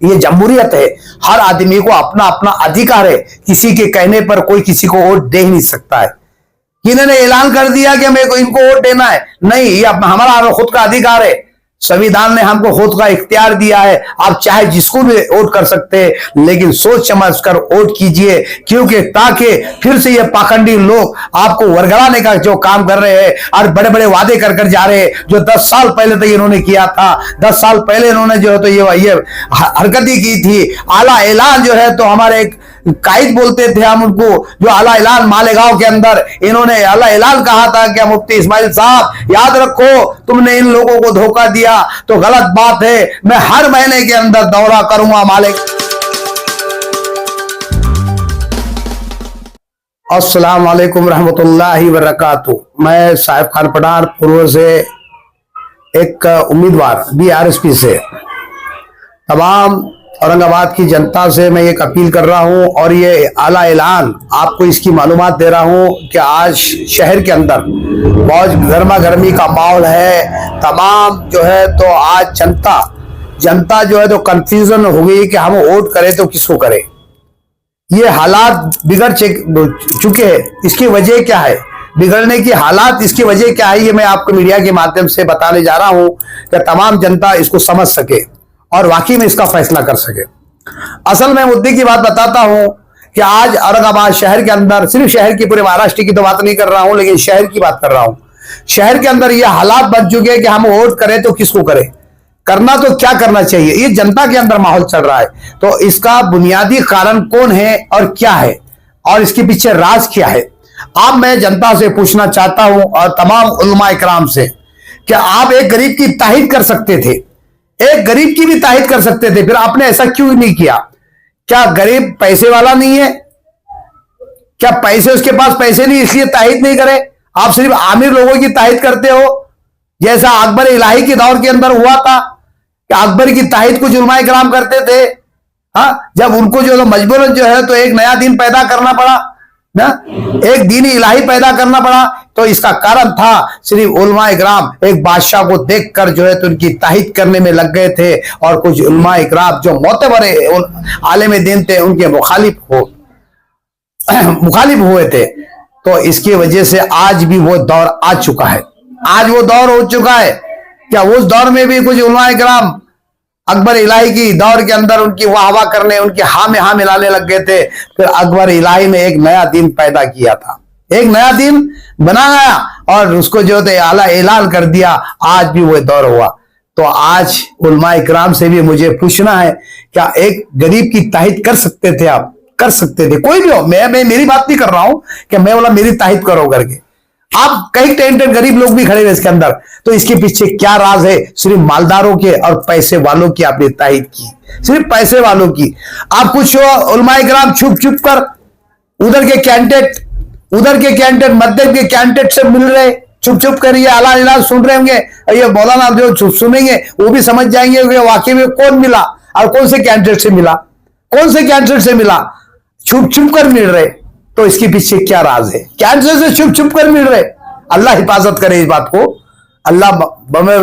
ये जमहूरियत है, हर आदमी को अपना अपना अधिकार है, किसी के कहने पर कोई किसी को वोट दे ही नहीं सकता है। इन्होंने ऐलान कर दिया कि मेरे को इनको वोट देना है, नहीं, ये हमारा खुद का अधिकार है। संविधान ने हमको खुद का इख्तियार दिया है, आप चाहे जिसको भी वोट कर सकते हैं, लेकिन सोच समझ कर वोट कीजिए, क्योंकि ताकि फिर से ये पाखंडी लोग आपको वरगलाने का जो काम कर रहे हैं और बड़े बड़े वादे कर कर जा रहे हैं, जो 10 साल पहले तक इन्होंने किया था। 10 साल पहले इन्होंने जो है तो ये हरकतें की थी। आला ऐलान जो है तो हमारे एक कायद बोलते थे हम उनको, जो आला ऐलान मालेगांव के अंदर इन्होंने आला ऐलान कहा था कि मुफ्ती इस्माइल साहब याद रखो, तुमने इन लोगों को धोखा दिया तो गलत बात है, मैं हर महीने के अंदर दौरा करूंगा मालिक। अस्सलाम वालेकुम रहमतुल्लाहि व बरकातुहू। मैं साहिब खान पठान पूर्व से एक उम्मीदवार बीआरएसपी से तमाम औरंगाबाद की जनता से मैं एक अपील कर रहा हूं और ये आला ऐलान आपको इसकी मालूमात दे रहा हूं कि आज शहर के अंदर बहुत गर्मा गर्मी का माहौल है। तमाम जो है तो आज जनता जो है तो कंफ्यूजन हो गई कि हम वोट करें तो किसको करें। ये हालात बिगड़ चुके हैं। इसकी वजह क्या है, बिगड़ने की हालात इसकी वजह क्या है, ये मैं आपको मीडिया के माध्यम से बताने जा रहा हूं कि तमाम जनता इसको समझ सके और वाकई में इसका फैसला कर सके। असल में मुद्दे की बात बताता हूं कि आज औरंगाबाद शहर के अंदर, सिर्फ शहर की, पूरे महाराष्ट्र की तो बात नहीं कर रहा हूं, लेकिन शहर की बात कर रहा हूं। शहर के अंदर ये हालात बन चुके हैं कि हम वोट करें तो किसको करें, करना तो क्या करना चाहिए, ये जनता के अंदर माहौल चल रहा है। तो इसका बुनियादी कारण कौन है और क्या है और इसके पीछे राज क्या है, अब मैं जनता से पूछना चाहता हूं और तमाम उलमा इकराम से, क्या आप एक गरीब की ताहीद कर सकते थे, एक गरीब की भी ताहीद कर सकते थे, फिर आपने ऐसा क्यों नहीं किया? क्या गरीब पैसे वाला नहीं है? क्या पैसे, उसके पास पैसे नहीं इसलिए ताहीद नहीं करे? आप सिर्फ आमिर लोगों की ताहीद करते हो, जैसा अकबर इलाही के दौर के अंदर हुआ था कि अकबर की ताहीद कुछ उलमा इकराम करते थे। हाँ, जब उनको जो मजबूरन जो है तो एक नया दिन पैदा करना पड़ा ना, एक दीन इलाही पैदा करना पड़ा, तो इसका कारण था सिर्फ उलमा इकराम एक बादशाह को देखकर जो है तो उनकी ताहीद करने में लग गए थे और कुछ उलमा इकराम जो मोतबर आलिम दीन थे उनके मुखालिफ हुए थे। तो इसकी वजह से आज भी वो दौर आ चुका है, आज वो दौर हो चुका है। क्या उस दौर में भी कुछ उलमा इकराम अकबर इलाही की दौर के अंदर उनकी वाह करने, उनकी हाँ में हाँ मिलाने लग गए थे? फिर अकबर इलाही ने एक नया दिन पैदा किया था, एक नया दिन बनाया और उसको जो है आला ऐलान कर दिया। आज भी वो दौर हुआ। तो आज उलमा इकराम से भी मुझे पूछना है, क्या एक गरीब की ताहीद कर सकते थे आप? कर सकते थे, कोई भी हो, मैं मेरी बात नहीं कर रहा हूं कि मैं बोला मेरी ताहीद करो करके। आप कई टेंटेड गरीब लोग भी खड़े हुए इसके अंदर, तो इसके पीछे क्या राज है? सिर्फ मालदारों के और पैसे वालों की आपने ताहीद की, सिर्फ पैसे वालों की। आप कुछ उलमा इकराम छुप छुप कर उधर के कैंडिडेट मध्यम के कैंडिडेट से मिल रहे, छुप छुप कर ये आला ऐलान सुन रहे होंगे। ये मौलाना जो सुनेंगे वो भी समझ जाएंगे कि वाकई में कौन मिला और कौन से कैंडिडेट से मिला, कौन से कैंडिडेट से मिला, छुप छुप कर मिल रहे। तो इसके पीछे क्या राज है? कैंडिडेट से छुप छुप कर मिल रहे। अल्लाह हिफाजत करे इस बात को। अल्लाह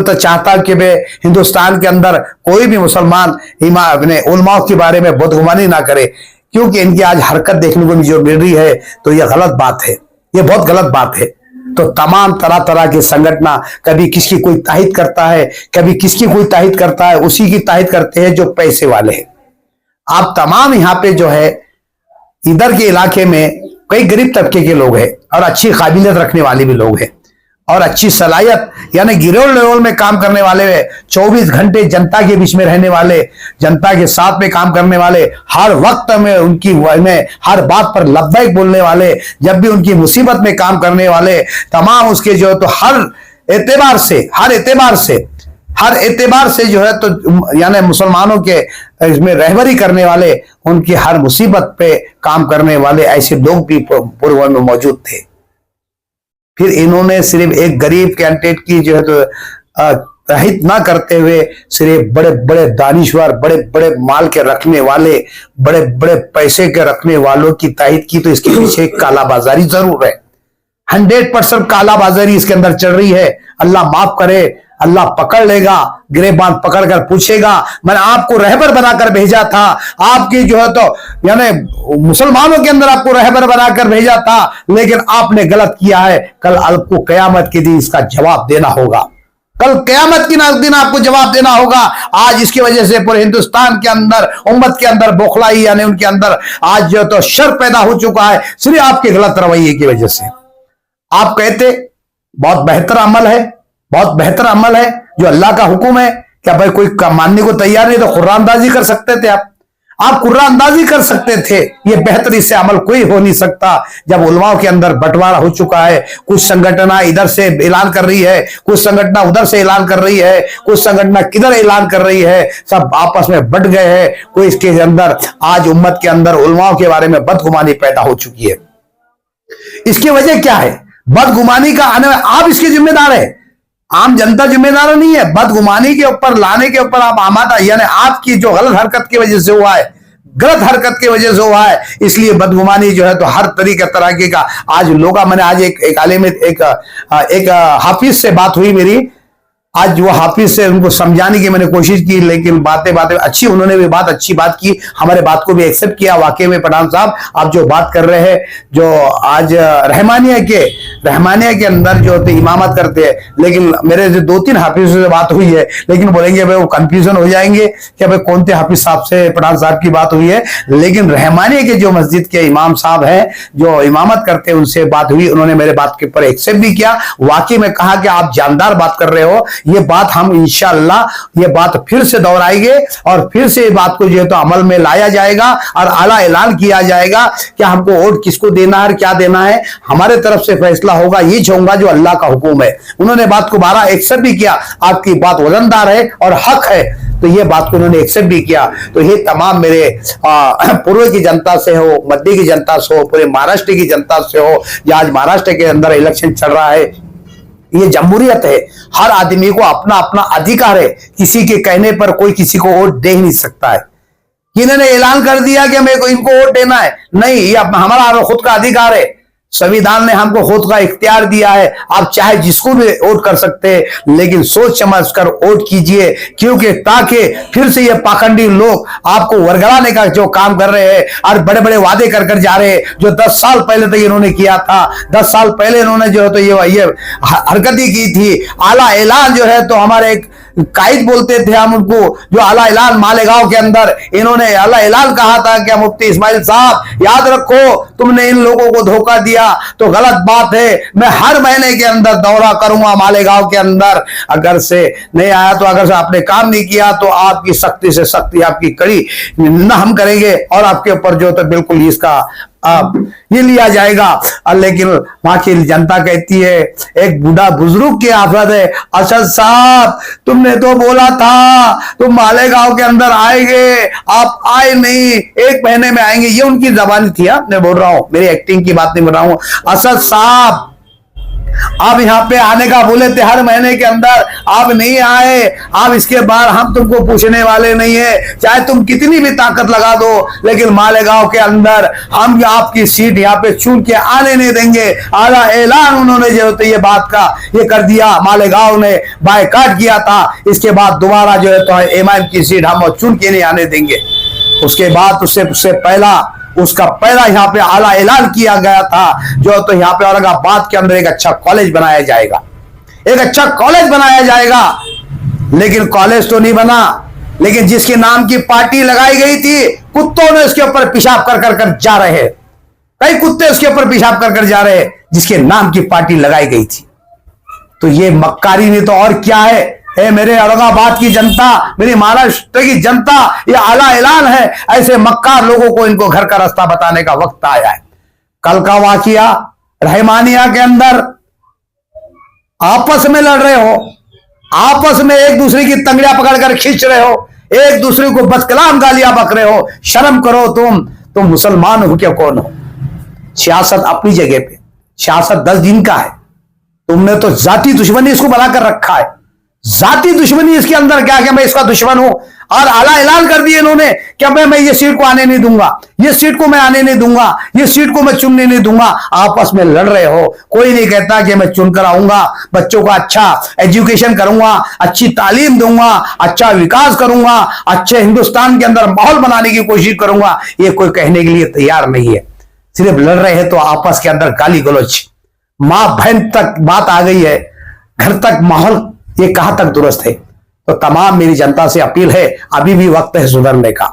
तो चाहता कि वे हिंदुस्तान के अंदर कोई भी मुसलमान अपने उलमाओं के बारे में बदगुमानी ना करे, क्योंकि इनकी आज हरकत देखने को जो मिल रही है तो यह गलत बात है, ये बहुत गलत बात है। तो तमाम तरह तरह के संगठन, कभी किसकी कोई ताहीद करता है, कभी किसकी कोई ताहीद करता है, उसी की ताहीद करते हैं जो पैसे वाले हैं। आप तमाम यहाँ पे जो है इधर के इलाके में कई गरीब तबके के लोग हैं और अच्छी काबिलियत रखने वाले भी लोग हैं और अच्छी सलाहियत यानी गिरोह लेवल में काम करने वाले, 24 घंटे जनता के बीच में रहने वाले, जनता के साथ में काम करने वाले, हर वक्त में उनकी में हर बात पर लब्बैक बोलने वाले, जब भी उनकी मुसीबत में काम करने वाले, तमाम उसके जो है तो हर एतबार से जो है तो यानी मुसलमानों के इसमें रहबरी करने वाले, उनकी हर मुसीबत पे काम करने वाले ऐसे लोग भी पूर्व में मौजूद थे। फिर इन्होंने सिर्फ एक गरीब कैंडिडेट की जो है तो ताहीद ना करते हुए सिर्फ बड़े बड़े दानिश्वर, बड़े बड़े माल के रखने वाले, बड़े बड़े पैसे के रखने वालों की ताहीद की। तो इसके पीछे कालाबाजारी जरूर है, 100% कालाबाजारी इसके अंदर चल रही है। अल्लाह माफ करे अल्लाह पकड़ लेगा, गिरेबान पकड़कर पूछेगा, मैंने आपको रहबर बनाकर भेजा था, आपकी जो है तो यानी मुसलमानों के अंदर आपको रहबर बनाकर भेजा था, लेकिन आपने गलत किया है। कल आपको कयामत के दिन इसका जवाब देना होगा, कल कयामत के दिन आपको जवाब देना होगा। आज इसकी वजह से पूरे हिंदुस्तान के अंदर, उम्मत के अंदर बौखलाई यानी उनके अंदर आज जो तो शर पैदा हो चुका है, सिर्फ आपके गलत रवैये की वजह से। आप कहते बहुत बेहतर अमल है, बहुत बेहतर अमल है जो अल्लाह का हुक्म है, क्या भाई कोई मानने को तैयार नहीं तो कुर्रानंदाजी कर सकते थे आप कुर्रानंदाजी कर सकते थे। ये बेहतर इससे अमल कोई हो नहीं सकता। जब उलमाओं के अंदर बंटवारा हो चुका है, कुछ संगठना इधर से ऐलान कर रही है, कुछ संगठना उधर से ऐलान कर रही है, कुछ संगठना किधर ऐलान कर रही है, सब आपस में बंट गए हैं। कोई इसके अंदर आज उम्मत के अंदर उलमाओं के बारे में बदगुमानी पैदा हो चुकी है। इसकी वजह क्या है? बदगुमानी का आने में आप इसके जिम्मेदार है, आम जनता जिम्मेदार नहीं है। बदगुमानी के ऊपर लाने के ऊपर आप आमादा, यानी आपकी जो गलत हरकत की वजह से हुआ है, गलत हरकत की वजह से हुआ है, इसलिए बदगुमानी जो है तो हर तरीके का आज लोग। मैंने आज एक आलिम एक हाफिज से बात हुई मेरी, आज वो हाफिज से उनको समझाने की मैंने कोशिश की, लेकिन बातें अच्छी, उन्होंने भी अच्छी बात की, हमारे बात को भी एक्सेप्ट किया। वाकई में पठान साहब आप जो बात कर रहे हैं, जो आज रहमानिया के अंदर जो होते इमामत करते हैं, लेकिन मेरे जो 2-3 हाफिज से बात हुई है, लेकिन बोलेंगे भाई वो कंफ्यूजन हो जाएंगे कि भाई कौन से हाफिज साहब से पठान साहब की बात हुई है। लेकिन रहमानिया के जो मस्जिद के इमाम साहब है जो इमामत करते हैं, उनसे बात हुई, उन्होंने मेरे बात के ऊपर एक्सेप्ट भी किया। वाकई में कहा कि आप जानदार बात कर रहे हो, ये बात हम इंशाअल्लाह ये बात फिर से दोहराएंगे और फिर से ये बात को जो है तो अमल में लाया जाएगा और आला ऐलान किया जाएगा कि हमको वोट किसको देना है, क्या देना है। हमारे तरफ से फैसला होगा, ये चाहूंगा जो अल्लाह का हुक्म है। उन्होंने बात को 12 एक्सेप्ट भी किया, आपकी बात वजनदार है और हक है, तो ये बात को उन्होंने एक्सेप्ट भी किया। तो ये तमाम मेरे पूर्व की जनता से हो, मध्य की जनता से हो, पूरे महाराष्ट्र की जनता से हो, जो आज महाराष्ट्र के अंदर इलेक्शन चल रहा है, ये जमहूरियत है, हर आदमी को अपना अपना अधिकार है, किसी के कहने पर कोई किसी को वोट दे ही नहीं सकता है। इन्होंने ऐलान कर दिया कि मेरे को इनको वोट देना है, नहीं, ये हमारा खुद का अधिकार है। संविधान ने हमको खुद का इख्तियार दिया है, आप चाहे जिसको भी वोट कर सकते हैं, लेकिन सोच समझ कर वोट कीजिए, क्योंकि ताकि फिर से ये पाखंडी लोग आपको वरगलाने का जो काम कर रहे हैं और बड़े बड़े वादे कर कर जा रहे हैं, जो 10 साल पहले तक इन्होंने किया था। 10 साल पहले इन्होंने जो है तो ये हरकतें की थी। आला ऐलान जो है तो हमारे एक कायद बोलते थे हम उनको, जो आला ऐलान मालेगांव के अंदर इन्होंने आला ऐलान कहा था कि मुफ्ती इस्माइल साहब याद रखो, तुमने इन लोगों को धोखा दिया तो गलत बात है, मैं हर महीने के अंदर दौरा करूंगा मालेगांव के अंदर, अगर से नहीं आया तो, अगर से आपने काम नहीं किया तो आपकी सख्ती से सख्ती, आपकी कड़ी निंदा हम करेंगे और आपके ऊपर जो तो बिल्कुल इसका ये लिया जाएगा। लेकिन वहां की जनता कहती है, एक बूढ़ा बुजुर्ग की आफत है, असद साहब तुमने तो बोला था तुम मालेगांव के अंदर आएंगे, आप आए नहीं, 1 महीने में आएंगे, ये उनकी जबानी थी। मैं बोल रहा हूं, मेरी एक्टिंग की बात नहीं बोल रहा हूं। असद साहब आप यहाँ पे आने का बोले थे हर महीने के अंदर, आप नहीं आए, आप इसके बाद हम तुमको पूछने वाले नहीं है, चाहे तुम कितनी भी ताकत लगा दो, लेकिन मालेगांव के अंदर हम आपकी सीट यहाँ पे चुन के आने नहीं देंगे। आला ऐलान उन्होंने जो तो ये बात का ये कर दिया, मालेगांव ने बायकाट किया था, इसके बाद दोबारा जो है तो एमआईएम की सीट हम चुन के नहीं आने देंगे। उसके बाद उससे पहला उसका पहला यहाँ पे आला ऐलान किया गया था जो तो यहाँ पे औरंगाबाद के अंदर एक अच्छा कॉलेज बनाया जाएगा, एक अच्छा कॉलेज बनाया जाएगा। लेकिन कॉलेज तो नहीं बना, लेकिन जिसके नाम की पार्टी लगाई गई थी, कुत्तों ने उसके ऊपर पेशाब कर कर कर जा रहे हैं, कई कुत्ते उसके ऊपर पेशाब कर कर जा रहे हैं, जिसके नाम की पार्टी लगाई गई थी। तो ये मक्कारी नहीं तो और क्या है। मेरे औरंगाबाद की जनता, मेरी महाराष्ट्र की जनता, ये आला ऐलान है, ऐसे मक्कार लोगों को इनको घर का रास्ता बताने का वक्त आया है। कल का वाकया रहमानिया के अंदर आपस में लड़ रहे हो, आपस में एक दूसरे की तंगड़ियां पकड़कर खींच रहे हो, एक दूसरे को बदकलाम गालियां बक रहे हो। शर्म करो, तुम मुसलमान हो क्या, कौन हो? सियासत अपनी जगह पे, सियासत 10 दिन का है, तुमने तो जाति दुश्मनी इसको बनाकर रखा है। जाति दुश्मनी इसके अंदर क्या, मैं इसका दुश्मन हूं, और आला ऐलान कर दिया इन्होंने कि मैं ये सीट को आने नहीं दूंगा, ये सीट को मैं आने नहीं दूंगा, ये सीट को मैं चुनने नहीं दूंगा। आपस में लड़ रहे हो, कोई नहीं कहता कि मैं चुनकर आऊंगा, बच्चों का अच्छा एजुकेशन करूंगा, अच्छी तालीम दूंगा, अच्छा विकास करूंगा, अच्छे हिंदुस्तान के अंदर माहौल बनाने की कोशिश करूंगा, ये कोई कहने के लिए तैयार नहीं है। सिर्फ लड़ रहे हैं तो आपस के अंदर गाली गलौज, मां बहन तक बात आ गई है, घर तक माहौल ये कहां तक दुरुस्त है। तो तमाम मेरी जनता से अपील है, अभी भी वक्त है सुधरने का।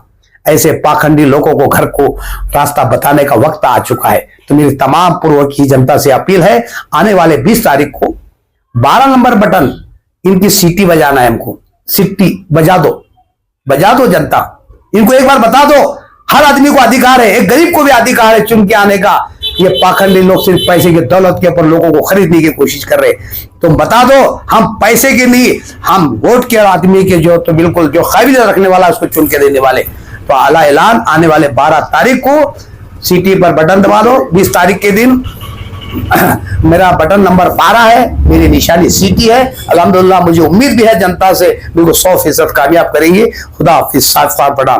ऐसे पाखंडी लोगों को घर को रास्ता बताने का वक्त आ चुका है। तो मेरी तमाम पूर्व की जनता से अपील है, आने वाले 20 तारीख को 12 नंबर बटन इनकी सीटी बजाना है, हमको सीटी बजा दो जनता, इनको एक बार बता दो। हर आदमी को अधिकार है, एक गरीब को भी अधिकार है चुन के आने का। ये पाखंडी लोग सिर्फ पैसे की दौलत के ऊपर लोगों को खरीदने की कोशिश कर रहे। तुम बता दो, हम पैसे के नहीं, हम वोट के आदमी के जो तो बिल्कुल जो काबिलियत रखने वाला उसको चुन के देने वाले। तो आला ऐलान आने वाले 12 तारीख को सीटी पर बटन दबा दो। 20 तारीख के दिन मेरा बटन नंबर 12 है, मेरी निशानी सीटी है। अल्हम्दुलिल्लाह मुझे उम्मीद भी है जनता से बिल्कुल 100% कामयाब करेंगे। खुदा हाफिज़। साथ साथ पढ़ा।